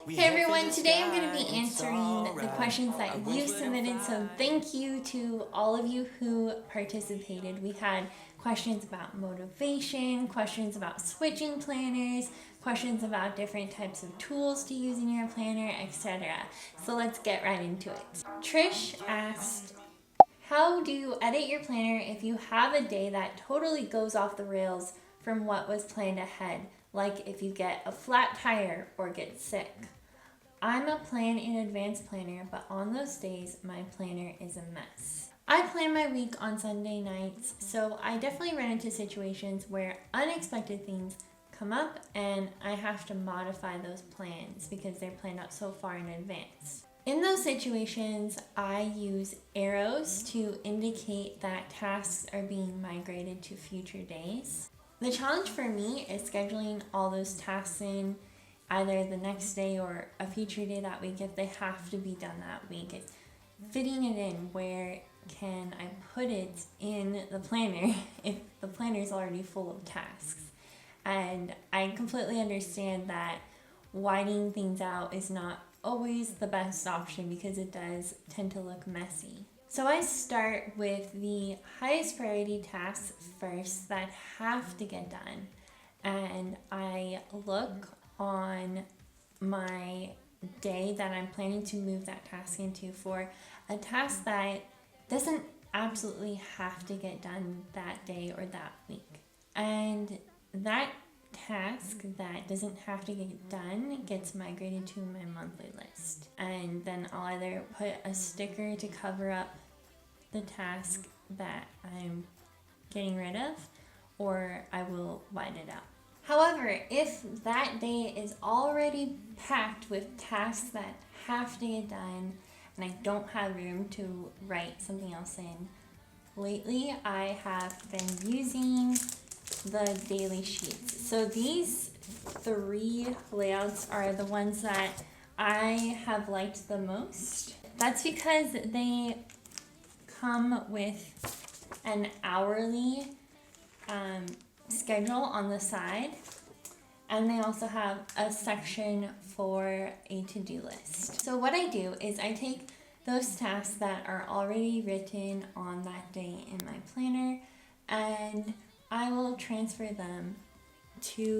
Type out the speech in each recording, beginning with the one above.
Hey everyone, today I'm going to be answering the questions that you submitted, so thank you to all of you who participated. We had questions about motivation, questions about switching planners, questions about different types of tools to use in your planner, etc. So let's get right into it. Trish asked, how do you edit your planner if you have a day that totally goes off the rails from what was planned ahead, like if you get a flat tire or get sick? I'm a plan in advance planner, but on those days, my planner is a mess. I plan my week on Sunday nights, so I definitely run into situations where unexpected things come up and I have to modify those plans because they're planned out so far in advance. In those situations, I use arrows to indicate that tasks are being migrated to future days. The challenge for me is scheduling all those tasks in either the next day or a future day that week if they have to be done that week. It's fitting it in. Where can I put it in the planner if the planner is already full of tasks? And I completely understand that widening things out is not always the best option because it does tend to look messy. So I start with the highest priority tasks first that have to get done. And I look on my day that I'm planning to move that task into for a task that doesn't absolutely have to get done that day or that week. And that task that doesn't have to get done gets migrated to my monthly list. And then I'll either put a sticker to cover up the task that I'm getting rid of, or I will widen it out. However, if that day is already packed with tasks that have to get done and I don't have room to write something else in, lately I have been using the daily sheets. So these three layouts are the ones that I have liked the most. That's because they come with an hourly schedule on the side, and they also have a section for a to-do list. So what I do is I take those tasks that are already written on that day in my planner and I will transfer them to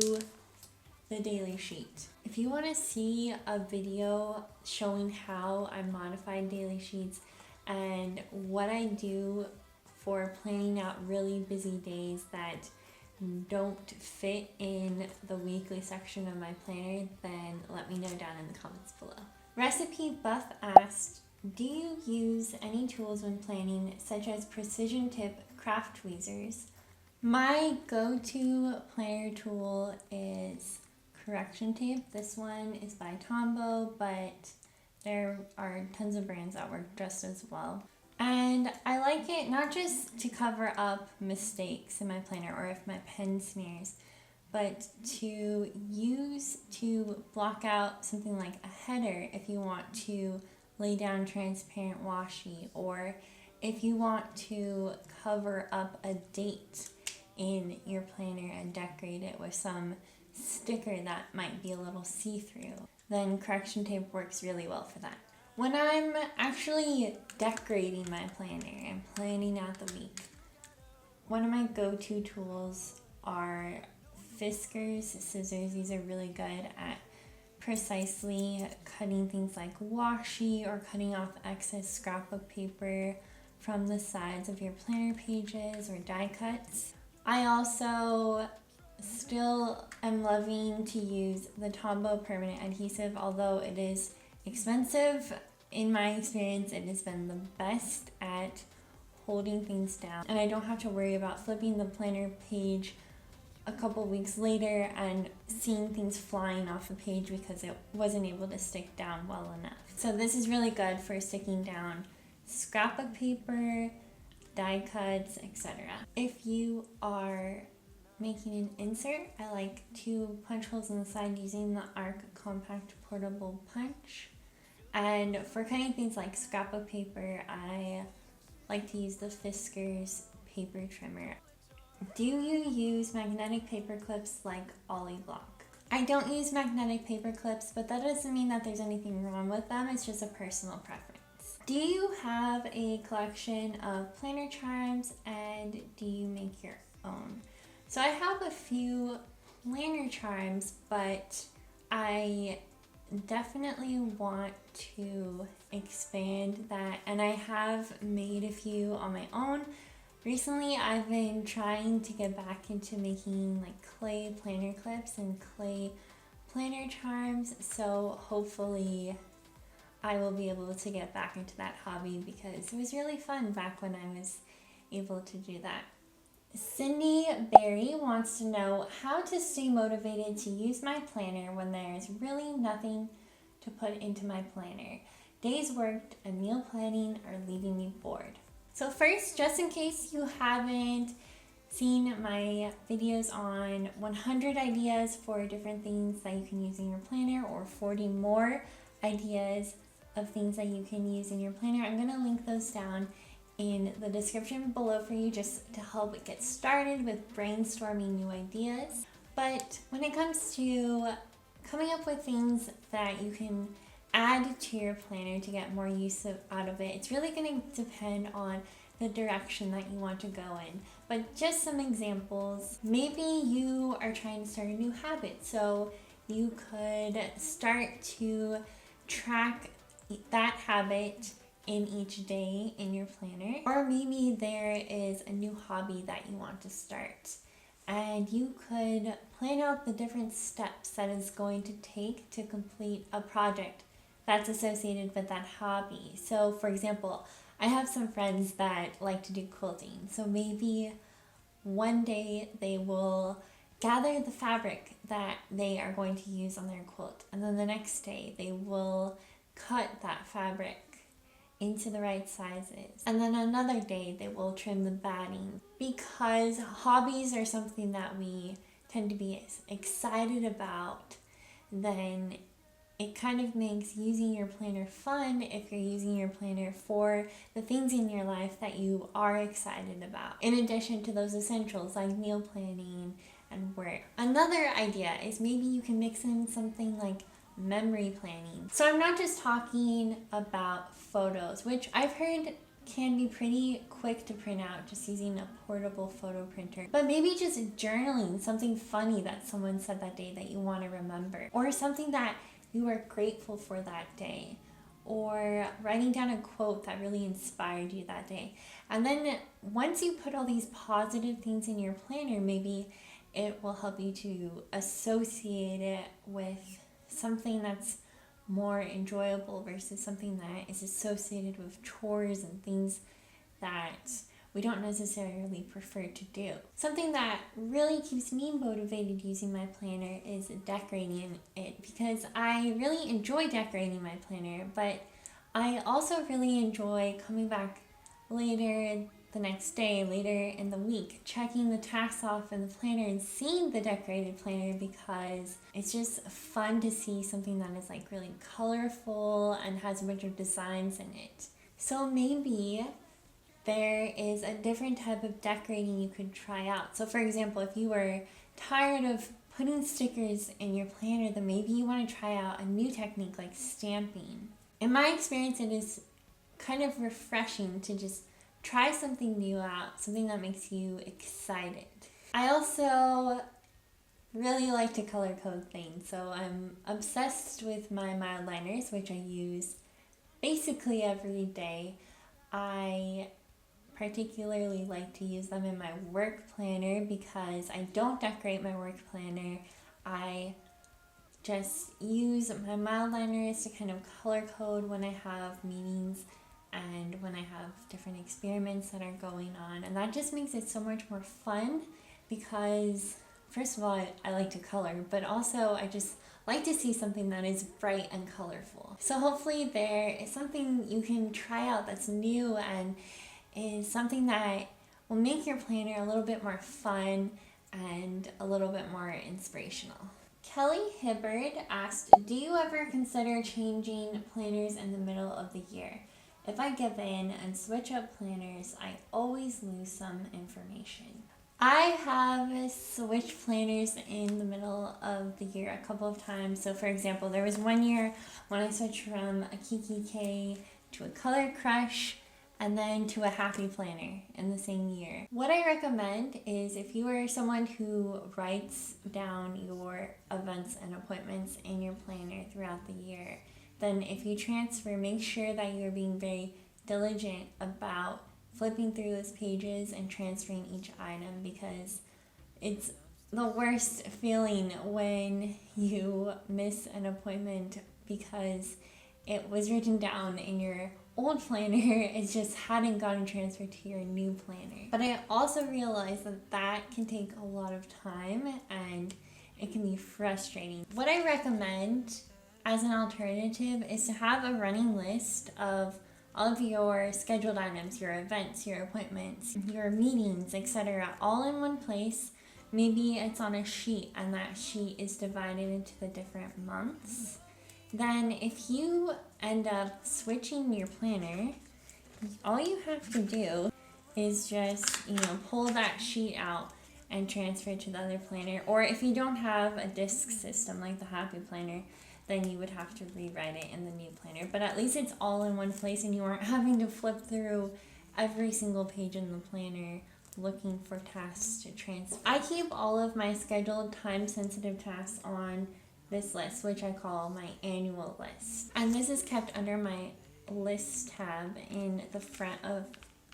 the daily sheet. If you want to see a video showing how I modified daily sheets and what I do for planning out really busy days that don't fit in the weekly section of my planner, then let me know down in the comments below. Recipe Buff asked, do you use any tools when planning, such as precision tip craft tweezers? My go-to planner tool is correction tape. This one is by Tombow, but there are tons of brands that work just as well. And I like it not just to cover up mistakes in my planner or if my pen smears, but to use to block out something like a header if you want to lay down transparent washi, or if you want to cover up a date in your planner and decorate it with some sticker that might be a little see-through, then correction tape works really well for that. When I'm actually decorating my planner and planning out the week, one of my go-to tools are Fiskars scissors. These are really good at precisely cutting things like washi or cutting off excess scrapbook paper from the sides of your planner pages or die cuts. I also still am loving to use the Tombow permanent adhesive, although it is expensive. In my experience, it has been the best at holding things down, and I don't have to worry about flipping the planner page a couple weeks later and seeing things flying off the page because it wasn't able to stick down well enough. So this is really good for sticking down scrapbook paper, die cuts, etc. If you are making an insert, I like to punch holes in the side using the ARC Compact Portable Punch. And for cutting things like scrapbook paper, I like to use the Fiskars paper trimmer. Do you use magnetic paper clips like Ollie Block? I don't use magnetic paper clips, but that doesn't mean that there's anything wrong with them. It's just a personal preference. Do you have a collection of planner charms, and do you make your own? So I have a few planner charms, but I definitely want to expand that, and I have made a few on my own. Recently, I've been trying to get back into making like clay planner clips and clay planner charms, so hopefully I will be able to get back into that hobby because it was really fun back when I was able to do that. Cindy Berry wants to know how to stay motivated to use my planner when there's really nothing to put into my planner. Days worked and meal planning are leaving me bored. So first, just in case you haven't seen my videos on 100 ideas for different things that you can use in your planner, or 40 more ideas of things that you can use in your planner, I'm going to link those down in the description below for you, just to help get started with brainstorming new ideas. But when it comes to coming up with things that you can add to your planner to get more use out of it, it's really going to depend on the direction that you want to go in. But just some examples: maybe you are trying to start a new habit, so you could start to track that habit in each day in your planner. Or maybe there is a new hobby that you want to start, and you could plan out the different steps that it's going to take to complete a project that's associated with that hobby. So for example, I have some friends that like to do quilting, so maybe one day they will gather the fabric that they are going to use on their quilt, and then the next day they will cut that fabric into the right sizes, and then another day they will trim the batting. Because hobbies are something that we tend to be excited about, then it kind of makes using your planner fun if you're using your planner for the things in your life that you are excited about, in addition to those essentials like meal planning and work. Another idea is maybe you can mix in something like memory planning. So I'm not just talking about photos, which I've heard can be pretty quick to print out just using a portable photo printer, but maybe just journaling something funny that someone said that day that you want to remember, or something that you are grateful for that day, or writing down a quote that really inspired you that day. And then once you put all these positive things in your planner, maybe it will help you to associate it with something that's more enjoyable versus something that is associated with chores and things that we don't necessarily prefer to do. Something that really keeps me motivated using my planner is decorating it, because I really enjoy decorating my planner, but I also really enjoy coming back later the next day, later in the week, checking the tasks off in the planner and seeing the decorated planner, because it's just fun to see something that is like really colorful and has a bunch of designs in it. So maybe there is a different type of decorating you could try out. So for example, if you were tired of putting stickers in your planner, then maybe you want to try out a new technique like stamping. In my experience, it is kind of refreshing to just try something new out, something that makes you excited. I also really like to color code things, so I'm obsessed with my mild liners, which I use basically every day. I particularly like to use them in my work planner because I don't decorate my work planner. I just use my mild liners to kind of color code when I have meetings and when I have different experiments that are going on, and that just makes it so much more fun because first of all, I like to color, but also I just like to see something that is bright and colorful. So hopefully there is something you can try out that's new and is something that will make your planner a little bit more fun and a little bit more inspirational. Kelly Hibbard asked, do you ever consider changing planners in the middle of the year? If I give in and switch up planners, I always lose some information. I have switched planners in the middle of the year a couple of times. So for example, there was one year when I switched from a Kiki K to a Color Crush and then to a Happy Planner in the same year. What I recommend is if you are someone who writes down your events and appointments in your planner throughout the year, then if you transfer, make sure that you're being very diligent about flipping through those pages and transferring each item, because it's the worst feeling when you miss an appointment because it was written down in your old planner, it just hadn't gotten transferred to your new planner. But I also realized that that can take a lot of time and it can be frustrating. What I recommend as an alternative is to have a running list of all of your scheduled items, your events, your appointments, your meetings, etc., all in one place. Maybe it's on a sheet and that sheet is divided into the different months. Then if you end up switching your planner, all you have to do is just, pull that sheet out and transfer it to the other planner. Or if you don't have a disk system like the Happy Planner, then you would have to rewrite it in the new planner. But at least it's all in one place and you aren't having to flip through every single page in the planner looking for tasks to transfer. I keep all of my scheduled time-sensitive tasks on this list, which I call my annual list. And this is kept under my list tab in the front of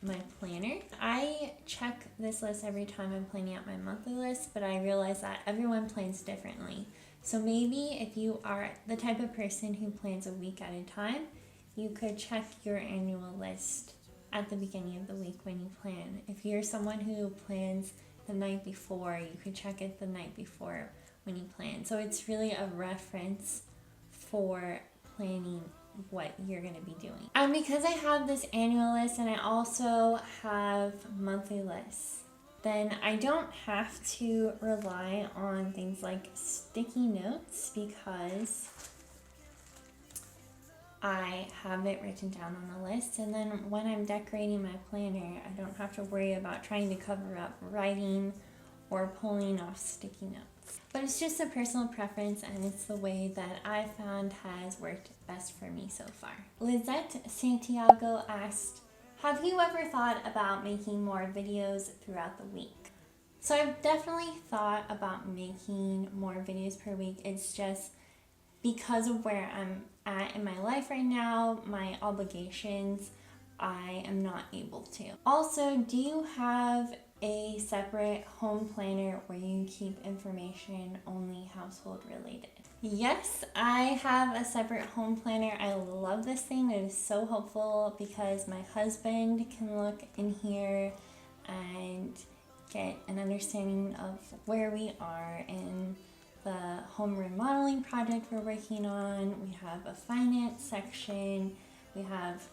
my planner. I check this list every time I'm planning out my monthly list, but I realize that everyone plans differently. So maybe if you are the type of person who plans a week at a time, you could check your annual list at the beginning of the week when you plan. If you're someone who plans the night before, you could check it the night before when you plan. So it's really a reference for planning what you're going to be doing. And because I have this annual list and I also have monthly lists, then I don't have to rely on things like sticky notes because I have it written down on the list. And then when I'm decorating my planner, I don't have to worry about trying to cover up writing or pulling off sticky notes. But it's just a personal preference and it's the way that I found has worked best for me so far. Lizette Santiago asked, have you ever thought about making more videos throughout the week? So I've definitely thought about making more videos per week. It's just because of where I'm at in my life right now, my obligations, I am not able to. Also, do you have a separate home planner where you keep information only household related? Yes, I have a separate home planner. I love this thing. It is so helpful because my husband can look in here and get an understanding of where we are in the home remodeling project we're working on. We have a finance section, we have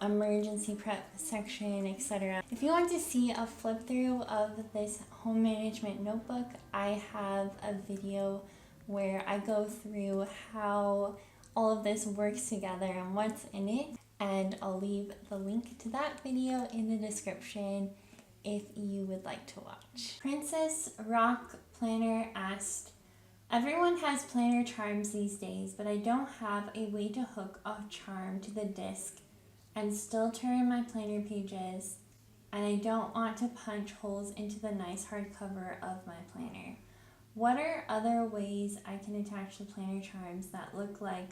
emergency prep section, etc. If you want to see a flip through of this home management notebook, I have a video where I go through how all of this works together and what's in it, and I'll leave the link to that video in the description if you would like to watch. Princess Rock Planner asked, everyone has planner charms these days, but I don't have a way to hook a charm to the disc and still turn my planner pages, and I don't want to punch holes into the nice hardcover of my planner. What are other ways I can attach the planner charms that look like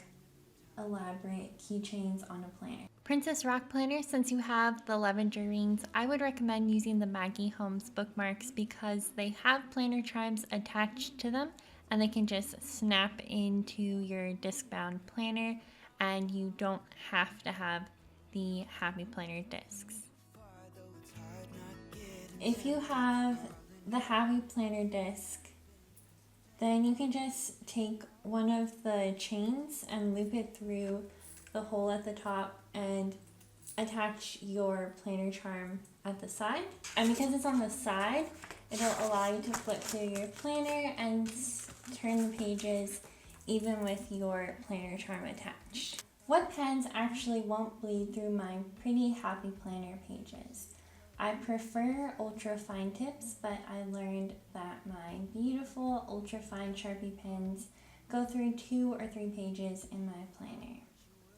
elaborate keychains on a planner? Princess Rock Planner, since you have the lavender rings, I would recommend using the Maggie Holmes bookmarks because they have planner charms attached to them and they can just snap into your disc-bound planner and you don't have to have the Happy Planner discs. If you have the Happy Planner disc, then you can just take one of the chains and loop it through the hole at the top and attach your planner charm at the side. And because it's on the side, it'll allow you to flip through your planner and turn the pages even with your planner charm attached. What pens actually won't bleed through my pretty Happy Planner pages? I prefer ultra fine tips, but I learned that my beautiful ultra fine Sharpie pens go through 2 or 3 pages in my planner.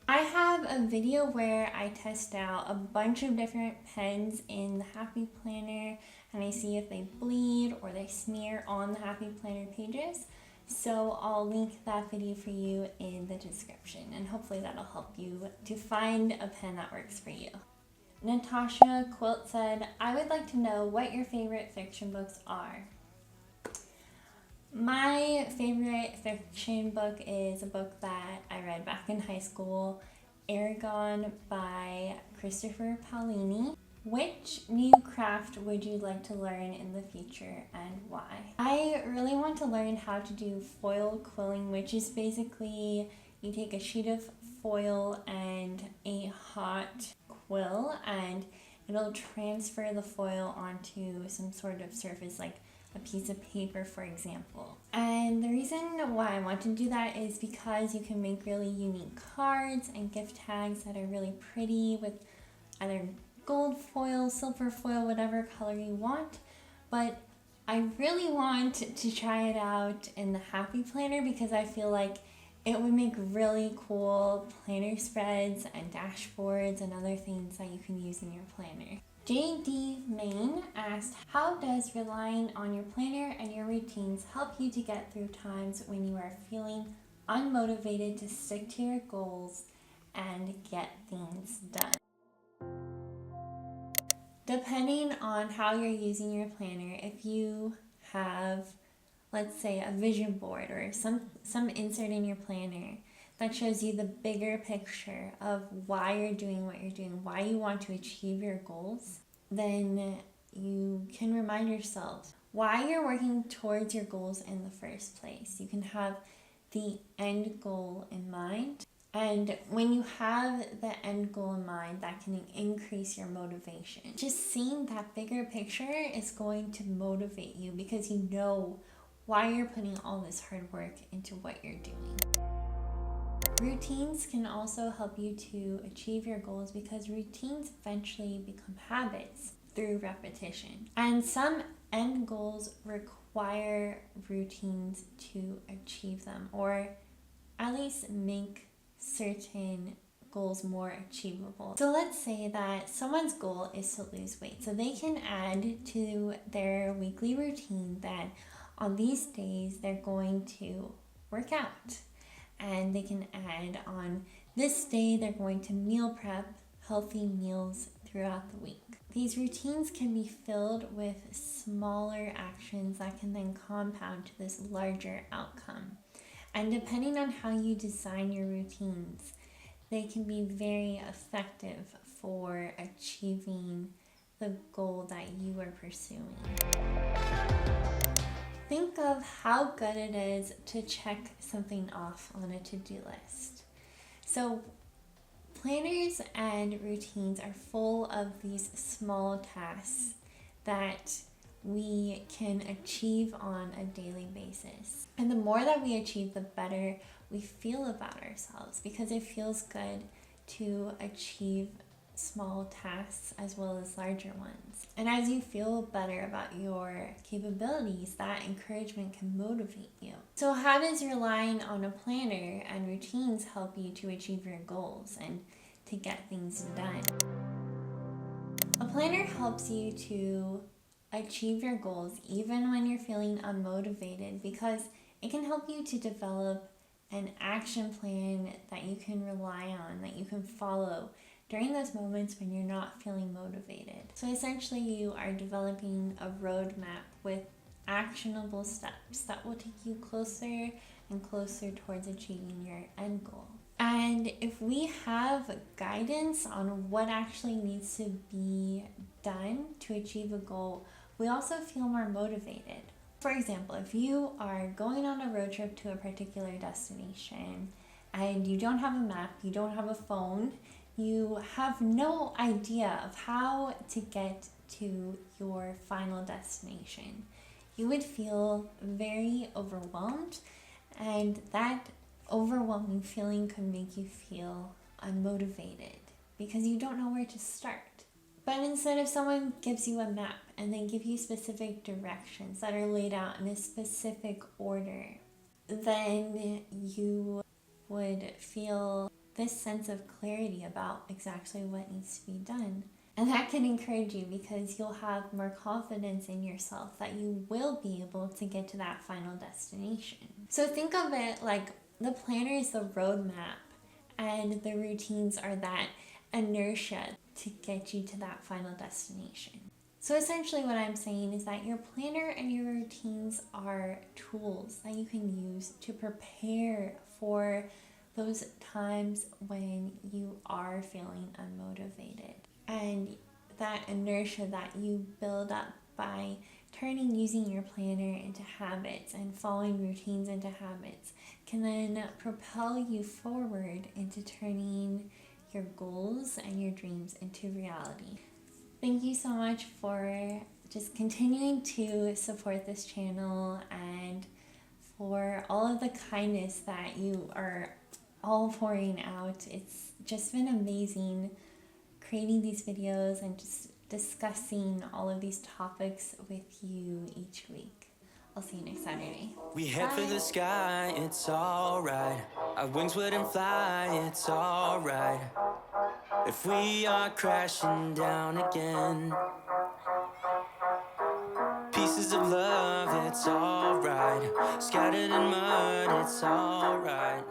I have a video where I test out a bunch of different pens in the Happy Planner and I see if they bleed or they smear on the Happy Planner pages. So I'll link that video for you in the description and hopefully that'll help you to find a pen that works for you. Natasha Quilt said, I would like to know what your favorite fiction books are. My favorite fiction book is a book that I read back in high school, Aragon by Christopher Paolini. Which new craft would you like to learn in the future and why? I really want to learn how to do foil quilling, which is basically you take a sheet of foil and a hot quill and it'll transfer the foil onto some sort of surface like a piece of paper, for example. And the reason why I want to do that is because you can make really unique cards and gift tags that are really pretty with either gold foil, silver foil, whatever color you want. But I really want to try it out in the Happy Planner because I feel like it would make really cool planner spreads and dashboards and other things that you can use in your planner. JD Main asked, how does relying on your planner and your routines help you to get through times when you are feeling unmotivated to stick to your goals and get things done? Depending on how you're using your planner, if you have, let's say, a vision board or some insert in your planner that shows you the bigger picture of why you're doing what you're doing, why you want to achieve your goals, then you can remind yourself why you're working towards your goals in the first place. You can have the end goal in mind. And when you have the end goal in mind, that can increase your motivation. Just seeing that bigger picture is going to motivate you because you know why you're putting all this hard work into what you're doing. Routines can also help you to achieve your goals because routines eventually become habits through repetition. And some end goals require routines to achieve them, or at least make certain goals more achievable. So let's say that someone's goal is to lose weight. So they can add to their weekly routine that on these days they're going to work out. And they can add on this day they're going to meal prep healthy meals throughout the week. These routines can be filled with smaller actions that can then compound to this larger outcome. And depending on how you design your routines, they can be very effective for achieving the goal that you are pursuing. Think of how good it is to check something off on a to-do list. So planners and routines are full of these small tasks that we can achieve on a daily basis. And the more that we achieve, the better we feel about ourselves because it feels good to achieve small tasks as well as larger ones. And as you feel better about your capabilities, that encouragement can motivate you. So how does relying on a planner and routines help you to achieve your goals and to get things done? A planner helps you to achieve your goals even when you're feeling unmotivated because it can help you to develop an action plan that you can rely on, that you can follow during those moments when you're not feeling motivated. So essentially you are developing a roadmap with actionable steps that will take you closer and closer towards achieving your end goal. And if we have guidance on what actually needs to be done to achieve a goal, we also feel more motivated. For example, if you are going on a road trip to a particular destination and you don't have a map, you don't have a phone, you have no idea of how to get to your final destination, you would feel very overwhelmed, and that overwhelming feeling could make you feel unmotivated because you don't know where to start. But instead, if someone gives you a map and they give you specific directions that are laid out in a specific order, then you would feel this sense of clarity about exactly what needs to be done. And that can encourage you because you'll have more confidence in yourself that you will be able to get to that final destination. So think of it like the planner is the roadmap and the routines are that inertia to get you to that final destination. So essentially what I'm saying is that your planner and your routines are tools that you can use to prepare for those times when you are feeling unmotivated. And that inertia that you build up by using your planner into habits and following routines into habits can then propel you forward into turning your goals and your dreams into reality. Thank you so much for just continuing to support this channel and for all of the kindness that you are all pouring out. It's just been amazing creating these videos and just discussing all of these topics with you each week. I'll see you next Saturday. We head for the sky, it's alright. Our wings wouldn't fly, it's alright. If we are crashing down again, pieces of love, it's alright. Scattered in mud, it's alright.